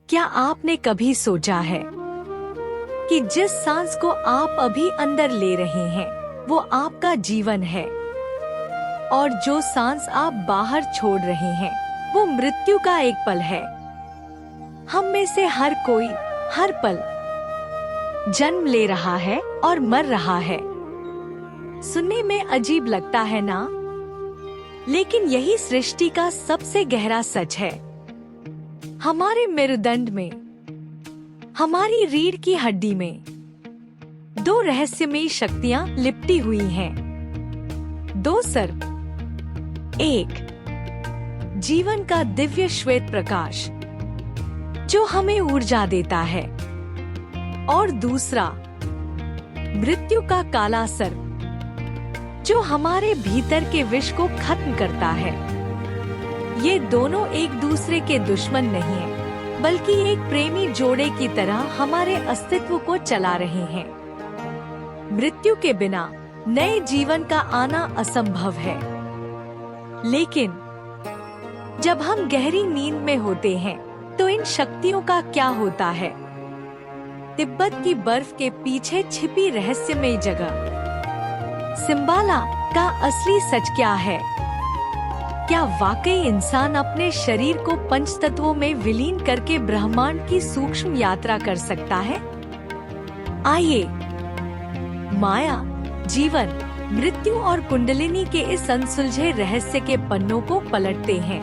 क्या आपने कभी सोचा है कि जिस सांस को आप अभी अंदर ले रहे हैं वो आपका जीवन है, और जो सांस आप बाहर छोड़ रहे हैं वो मृत्यु का एक पल है। हम में से हर कोई हर पल जन्म ले रहा है और मर रहा है। सुनने में अजीब लगता है ना, लेकिन यही सृष्टि का सबसे गहरा सच है। हमारे मेरुदंड में, हमारी रीढ़ की हड्डी में दो रहस्यमयी शक्तियां लिपटी हुई हैं। दो सर्प, एक जीवन का दिव्य श्वेत प्रकाश जो हमें ऊर्जा देता है, और दूसरा मृत्यु का काला सर्प जो हमारे भीतर के विष को खत्म करता है। ये दोनों एक दूसरे के दुश्मन नहीं हैं, बल्कि एक प्रेमी जोड़े की तरह हमारे अस्तित्व को चला रहे हैं। मृत्यु के बिना नए जीवन का आना असंभव है, लेकिन जब हम गहरी नींद में होते हैं तो इन शक्तियों का क्या होता है? तिब्बत की बर्फ के पीछे छिपी रहस्यमयी जगह सिम्बाला का असली सच क्या है? क्या वाकई इंसान अपने शरीर को पंचतत्वों में विलीन करके ब्रह्मांड की सूक्ष्म यात्रा कर सकता है? आइए माया, जीवन, मृत्यु और कुंडलिनी के इस अनसुलझे रहस्य के पन्नों को पलटते हैं।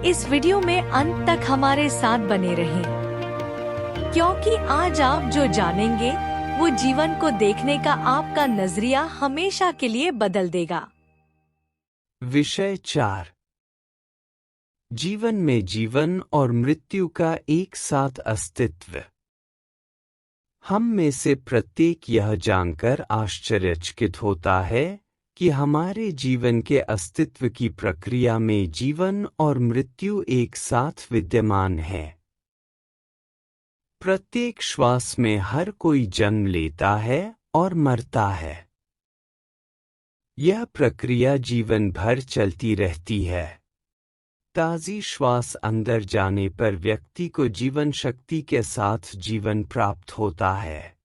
इस वीडियो में अंत तक हमारे साथ बने रहें, क्योंकि आज आप जो जानेंगे वो जीवन को देखने का आपका नजरिया हमेशा के लिए बदल देगा। विषय 4। जीवन में जीवन और मृत्यु का एक साथ अस्तित्व। हम में से प्रत्येक यह जानकर आश्चर्यचकित होता है कि हमारे जीवन के अस्तित्व की प्रक्रिया में जीवन और मृत्यु एक साथ विद्यमान है। प्रत्येक श्वास में हर कोई जन्म लेता है और मरता है। यह प्रक्रिया जीवन भर चलती रहती है। ताज़ी श्वास अंदर जाने पर व्यक्ति को जीवन शक्ति के साथ जीवन प्राप्त होता है,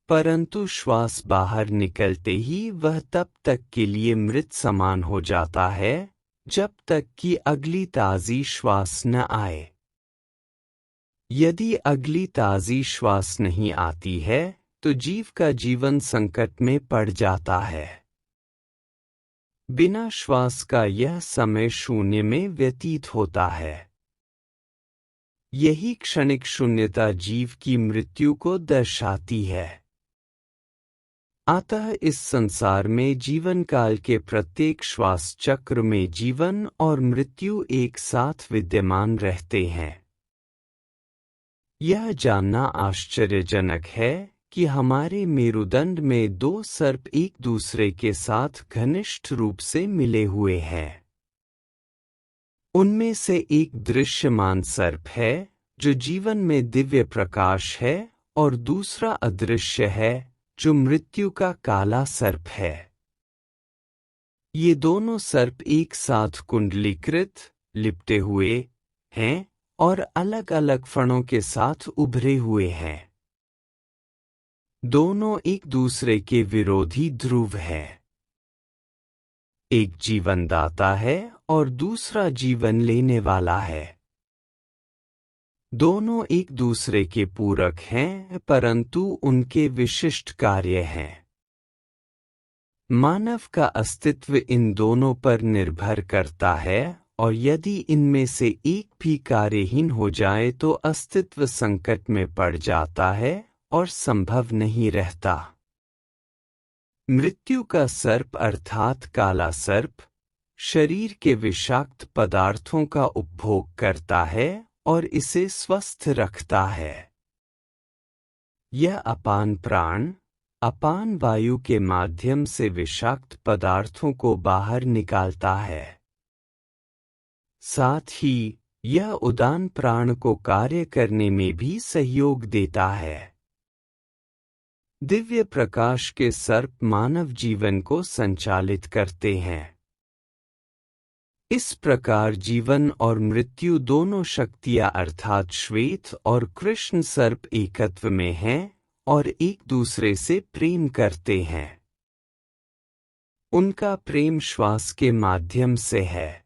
परंतु श्वास बाहर निकलते ही वह तब तक के लिए मृत समान हो जाता है जब तक कि अगली ताज़ी श्वास न आए। यदि अगली ताज़ी श्वास नहीं आती है तो जीव का जीवन संकट में पड़ जाता है। बिना श्वास का यह समय शून्य में व्यतीत होता है। यही क्षणिक शून्यता जीव की मृत्यु को दर्शाती है। अतः इस संसार में जीवन काल के प्रत्येक श्वास चक्र में जीवन और मृत्यु एक साथ विद्यमान रहते हैं। यह जानना आश्चर्यजनक है कि हमारे मेरुदंड में दो सर्प एक दूसरे के साथ घनिष्ठ रूप से मिले हुए हैं। उनमें से एक दृश्यमान सर्प है जो जीवन में दिव्य प्रकाश है, और दूसरा अदृश्य है जो मृत्यु का काला सर्प है। ये दोनों सर्प एक साथ कुंडलीकृत, लिपटे हुए हैं और अलग अलग फणों के साथ उभरे हुए हैं। दोनों एक दूसरे के विरोधी ध्रुव हैं। एक जीवनदाता है और दूसरा जीवन लेने वाला है। दोनों एक दूसरे के पूरक हैं, परंतु उनके विशिष्ट कार्य हैं। मानव का अस्तित्व इन दोनों पर निर्भर करता है, और यदि इनमें से एक भी कार्यहीन हो जाए तो अस्तित्व संकट में पड़ जाता है और संभव नहीं रहता। मृत्यु का सर्प अर्थात काला सर्प शरीर के विषाक्त पदार्थों का उपभोग करता है और इसे स्वस्थ रखता है। यह अपान प्राण, अपान वायु के माध्यम से विषाक्त पदार्थों को बाहर निकालता है। साथ ही यह उदान प्राण को कार्य करने में भी सहयोग देता है। दिव्य प्रकाश के सर्प मानव जीवन को संचालित करते हैं। इस प्रकार जीवन और मृत्यु दोनों शक्तियां अर्थात श्वेत और कृष्ण सर्प एकत्व में हैं और एक दूसरे से प्रेम करते हैं। उनका प्रेम श्वास के माध्यम से है।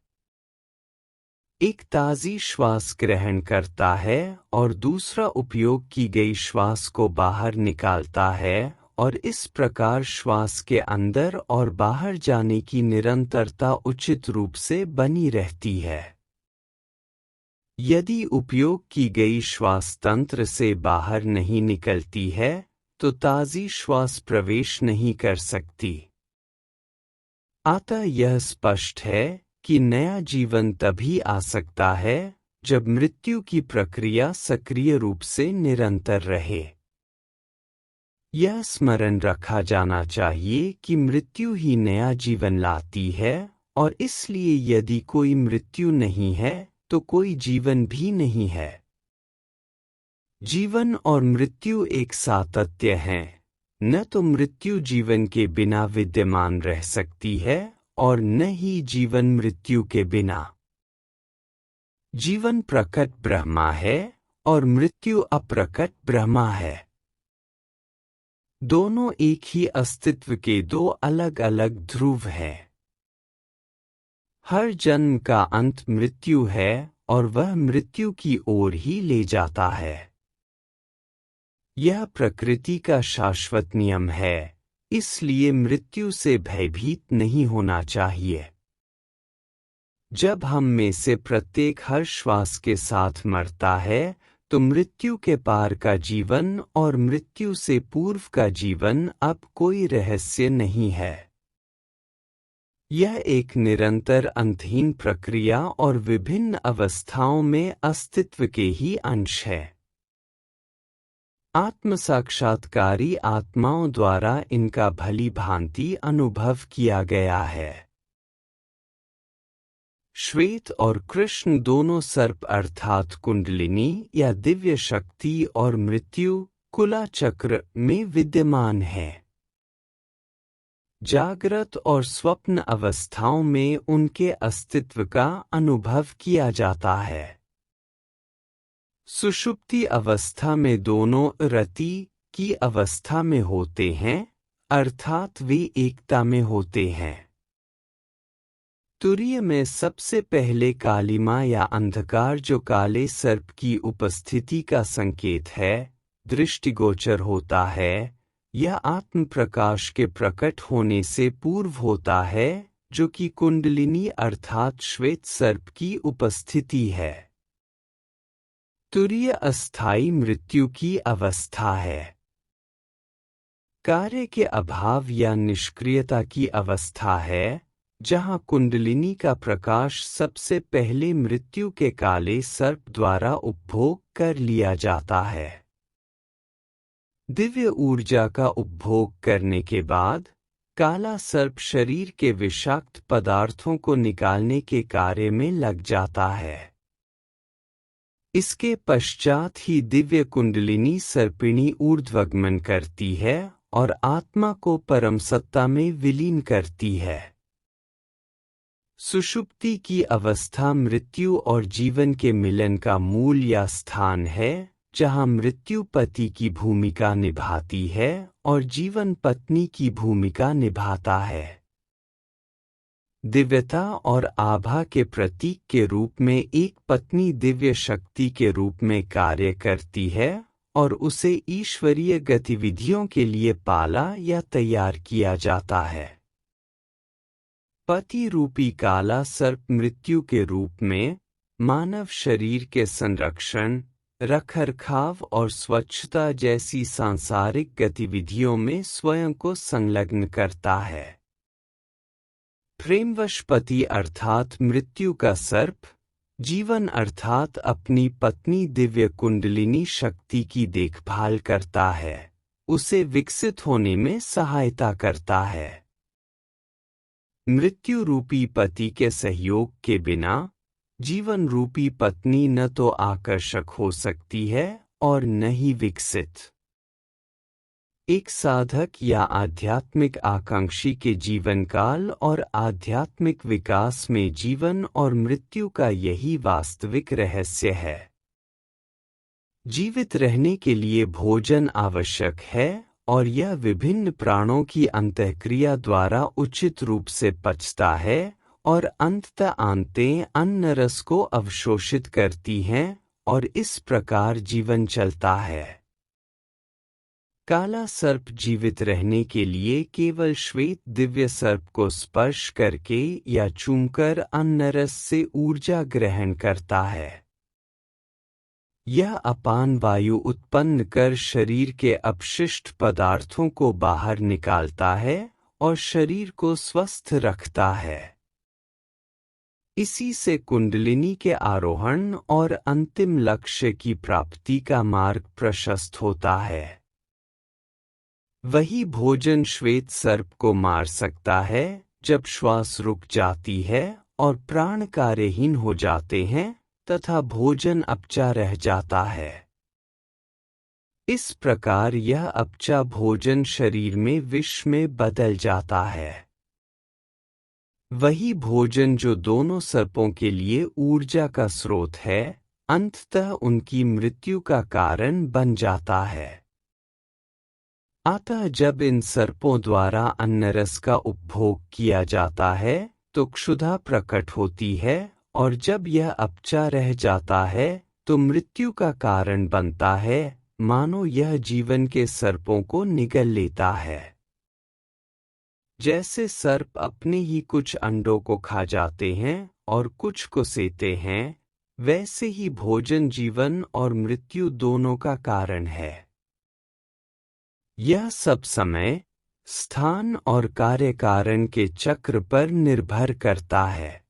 एक ताज़ी श्वास ग्रहण करता है और दूसरा उपयोग की गई श्वास को बाहर निकालता है और इस प्रकार श्वास के अंदर और बाहर जाने की निरंतरता उचित रूप से बनी रहती है। यदि उपयोग की गई श्वास तंत्र से बाहर नहीं निकलती है तो ताज़ी श्वास प्रवेश नहीं कर सकती। अतः यह स्पष्ट है कि नया जीवन तभी आ सकता है जब मृत्यु की प्रक्रिया सक्रिय रूप से निरंतर रहे। यह स्मरण रखा जाना चाहिए कि मृत्यु ही नया जीवन लाती है और इसलिए यदि कोई मृत्यु नहीं है तो कोई जीवन भी नहीं है। जीवन और मृत्यु एक सातत्य हैं। न तो मृत्यु जीवन के बिना विद्यमान रह सकती है और न ही जीवन मृत्यु के बिना। जीवन प्रकट ब्रह्मा है और मृत्यु अप्रकट ब्रह्मा है। दोनों एक ही अस्तित्व के दो अलग अलग ध्रुव हैं। हर जन्म का अंत मृत्यु है और वह मृत्यु की ओर ही ले जाता है। यह प्रकृति का शाश्वत नियम है, इसलिए मृत्यु से भयभीत नहीं होना चाहिए। जब हम में से प्रत्येक हर श्वास के साथ मरता है तो मृत्यु के पार का जीवन और मृत्यु से पूर्व का जीवन अब कोई रहस्य नहीं है। यह एक निरंतर अंतहीन प्रक्रिया और विभिन्न अवस्थाओं में अस्तित्व के ही अंश है। आत्म साक्षात्कारी आत्माओं द्वारा इनका भली भांति अनुभव किया गया है। श्वेत और कृष्ण दोनों सर्प अर्थात कुंडलिनी या दिव्य शक्ति और मृत्यु कुला चक्र में विद्यमान है। जागृत और स्वप्न अवस्थाओं में उनके अस्तित्व का अनुभव किया जाता है। सुषुप्ति अवस्था में दोनों रति की अवस्था में होते हैं, अर्थात वे एकता में होते हैं। तुरीय में सबसे पहले कालिमा या अंधकार जो काले सर्प की उपस्थिति का संकेत है, दृष्टिगोचर होता है। यह आत्म प्रकाश के प्रकट होने से पूर्व होता है जो कि कुंडलिनी अर्थात श्वेत सर्प की उपस्थिति है। तुरीय अस्थायी मृत्यु की अवस्था है। कार्य के अभाव या निष्क्रियता की अवस्था है, जहां कुंडलिनी का प्रकाश सबसे पहले मृत्यु के काले सर्प द्वारा उपभोग कर लिया जाता है। दिव्य ऊर्जा का उपभोग करने के बाद काला सर्प शरीर के विषाक्त पदार्थों को निकालने के कार्य में लग जाता है। इसके पश्चात ही दिव्य कुंडलिनी सर्पिणी ऊर्ध्वगमन करती है और आत्मा को परम सत्ता में विलीन करती है। सुषुप्ति की अवस्था मृत्यु और जीवन के मिलन का मूल या स्थान है, जहां मृत्यु पति की भूमिका निभाती है और जीवन पत्नी की भूमिका निभाता है। दिव्यता और आभा के प्रतीक के रूप में एक पत्नी दिव्य शक्ति के रूप में कार्य करती है और उसे ईश्वरीय गतिविधियों के लिए पाला या तैयार किया जाता है। पति रूपी काला सर्प मृत्यु के रूप में मानव शरीर के संरक्षण, रखरखाव और स्वच्छता जैसी सांसारिक गतिविधियों में स्वयं को संलग्न करता है। प्रेमवश पति अर्थात मृत्यु का सर्प जीवन अर्थात अपनी पत्नी दिव्य कुंडलिनी शक्ति की देखभाल करता है, उसे विकसित होने में सहायता करता है। मृत्यु रूपी पति के सहयोग के बिना जीवन रूपी पत्नी न तो आकर्षक हो सकती है और न ही विकसित। एक साधक या आध्यात्मिक आकांक्षी के जीवन काल और आध्यात्मिक विकास में जीवन और मृत्यु का यही वास्तविक रहस्य है। जीवित रहने के लिए भोजन आवश्यक है और यह विभिन्न प्राणों की अंतःक्रिया द्वारा उचित रूप से पचता है और अंततः आंतें अन्न रस को अवशोषित करती हैं और इस प्रकार जीवन चलता है। काला सर्प जीवित रहने के लिए केवल श्वेत दिव्य सर्प को स्पर्श करके या चूमकर अन्न रस से ऊर्जा ग्रहण करता है। यह अपान वायु उत्पन्न कर शरीर के अपशिष्ट पदार्थों को बाहर निकालता है और शरीर को स्वस्थ रखता है। इसी से कुंडलिनी के आरोहण और अंतिम लक्ष्य की प्राप्ति का मार्ग प्रशस्त होता है। वही भोजन श्वेत सर्प को मार सकता है जब श्वास रुक जाती है और प्राण कार्यहीन हो जाते हैं तथा भोजन अपचा रह जाता है। इस प्रकार यह अपचा भोजन शरीर में विष में बदल जाता है। वही भोजन जो दोनों सर्पों के लिए ऊर्जा का स्रोत है, अंततः उनकी मृत्यु का कारण बन जाता है। अतः जब इन सर्पों द्वारा अन्नरस का उपभोग किया जाता है तो क्षुधा प्रकट होती है और जब यह अपचा रह जाता है तो मृत्यु का कारण बनता है, मानो यह जीवन के सर्पों को निगल लेता है। जैसे सर्प अपने ही कुछ अंडों को खा जाते हैं और कुछ को सेते हैं, वैसे ही भोजन जीवन और मृत्यु दोनों का कारण है। यह सब समय, स्थान और कार्य कारण के चक्र पर निर्भर करता है।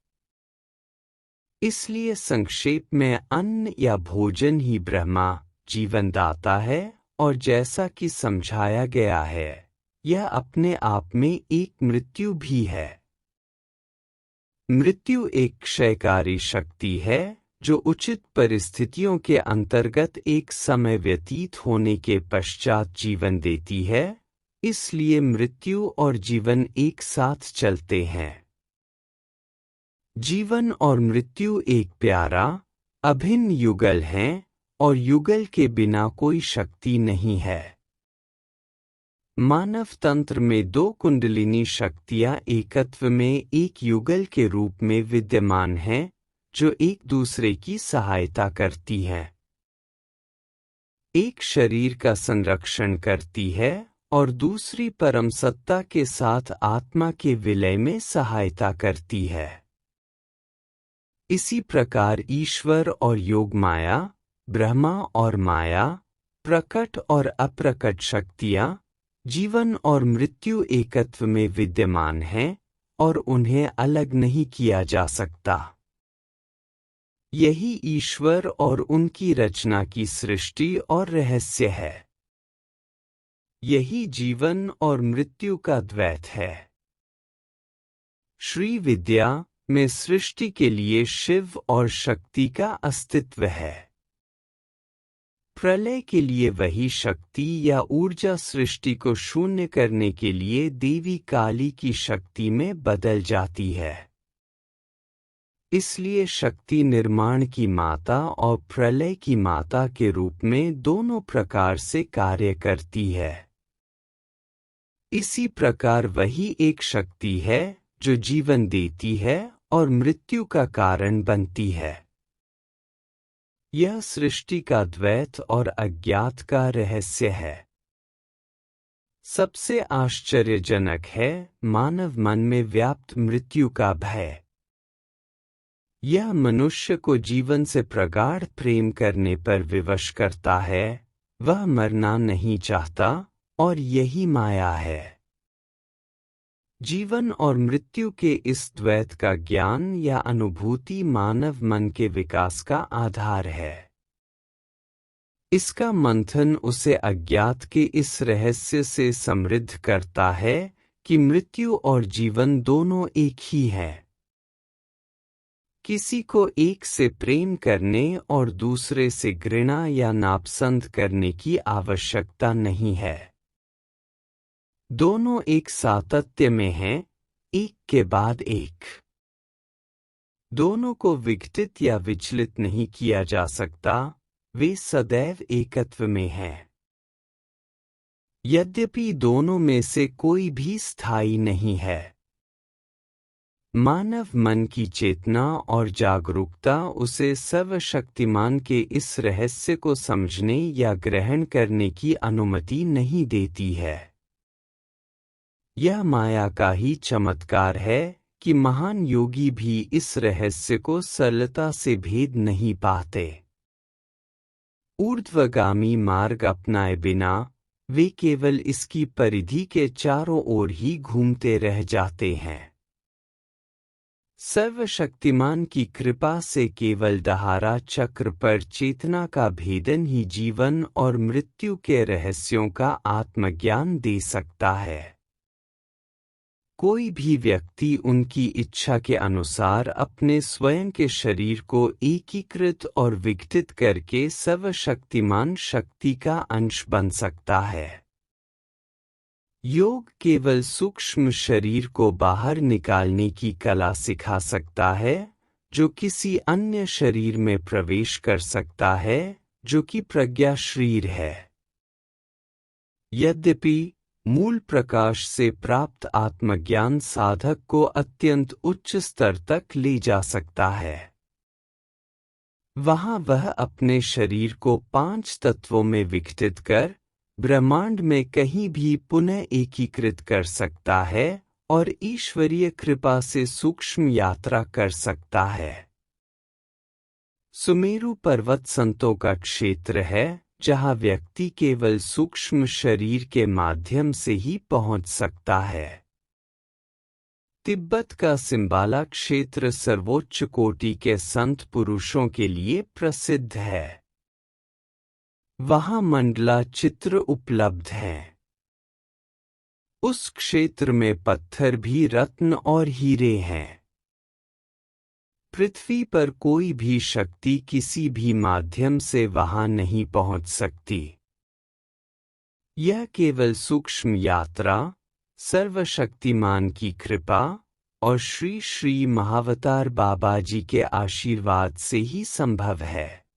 इसलिए संक्षेप में अन्न या भोजन ही ब्रह्मा जीवनदाता है और जैसा कि समझाया गया है, यह अपने आप में एक मृत्यु भी है। मृत्यु एक क्षयकारी शक्ति है जो उचित परिस्थितियों के अंतर्गत एक समय व्यतीत होने के पश्चात जीवन देती है, इसलिए मृत्यु और जीवन एक साथ चलते हैं। जीवन और मृत्यु एक प्यारा, अभिन्न युगल हैं और युगल के बिना कोई शक्ति नहीं है। मानव तंत्र में दो कुंडलिनी शक्तियां एकत्व में एक युगल के रूप में विद्यमान हैं, जो एक दूसरे की सहायता करती हैं। एक शरीर का संरक्षण करती है और दूसरी परम सत्ता के साथ आत्मा के विलय में सहायता करती है। इसी प्रकार ईश्वर और योग माया, ब्रह्मा और माया, प्रकट और अप्रकट शक्तियां, जीवन और मृत्यु एकत्व में विद्यमान हैं और उन्हें अलग नहीं किया जा सकता। यही ईश्वर और उनकी रचना की सृष्टि और रहस्य है। यही जीवन और मृत्यु का द्वैत है। श्री विद्या में सृष्टि के लिए शिव और शक्ति का अस्तित्व है। प्रलय के लिए वही शक्ति या ऊर्जा सृष्टि को शून्य करने के लिए देवी काली की शक्ति में बदल जाती है। इसलिए शक्ति निर्माण की माता और प्रलय की माता के रूप में दोनों प्रकार से कार्य करती है। इसी प्रकार वही एक शक्ति है जो जीवन देती है और मृत्यु का कारण बनती है। यह सृष्टि का द्वैत और अज्ञात का रहस्य है। सबसे आश्चर्यजनक है मानव मन में व्याप्त मृत्यु का भय। यह मनुष्य को जीवन से प्रगाढ़ प्रेम करने पर विवश करता है। वह मरना नहीं चाहता और यही माया है। जीवन और मृत्यु के इस द्वैत का ज्ञान या अनुभूति मानव मन के विकास का आधार है। इसका मंथन उसे अज्ञात के इस रहस्य से समृद्ध करता है कि मृत्यु और जीवन दोनों एक ही है। किसी को एक से प्रेम करने और दूसरे से घृणा या नापसंद करने की आवश्यकता नहीं है। दोनों एक सातत्य में हैं, एक के बाद एक। दोनों को विघटित या विचलित नहीं किया जा सकता, वे सदैव एकत्व में हैं। यद्यपि दोनों में से कोई भी स्थायी नहीं है। मानव मन की चेतना और जागरूकता उसे सर्वशक्तिमान के इस रहस्य को समझने या ग्रहण करने की अनुमति नहीं देती है। यह माया का ही चमत्कार है कि महान योगी भी इस रहस्य को सरलता से भेद नहीं पाते। ऊर्ध्वगामी मार्ग अपनाए बिना वे केवल इसकी परिधि के चारों ओर ही घूमते रह जाते हैं। सर्वशक्तिमान की कृपा से केवल दहारा चक्र पर चेतना का भेदन ही जीवन और मृत्यु के रहस्यों का आत्मज्ञान दे सकता है। कोई भी व्यक्ति उनकी इच्छा के अनुसार अपने स्वयं के शरीर को एकीकृत और विघटित करके सर्वशक्तिमान शक्ति का अंश बन सकता है। योग केवल सूक्ष्म शरीर को बाहर निकालने की कला सिखा सकता है, जो किसी अन्य शरीर में प्रवेश कर सकता है, जो कि प्रज्ञा शरीर है। यद्यपि मूल प्रकाश से प्राप्त आत्मज्ञान साधक को अत्यंत उच्च स्तर तक ले जा सकता है। वहां वह अपने शरीर को 5 तत्वों में विघटित कर ब्रह्मांड में कहीं भी पुनः एकीकृत कर सकता है और ईश्वरीय कृपा से सूक्ष्म यात्रा कर सकता है। सुमेरु पर्वत संतों का क्षेत्र है, जहां व्यक्ति केवल सूक्ष्म शरीर के माध्यम से ही पहुंच सकता है। तिब्बत का सिम्बाला क्षेत्र सर्वोच्च कोटि के संत पुरुषों के लिए प्रसिद्ध है। वहां मंडला चित्र उपलब्ध हैं। उस क्षेत्र में पत्थर भी रत्न और हीरे हैं। पृथ्वी पर कोई भी शक्ति किसी भी माध्यम से वहां नहीं पहुंच सकती। यह केवल सूक्ष्म यात्रा, सर्वशक्तिमान की कृपा और श्री श्री महावतार बाबा जी के आशीर्वाद से ही संभव है।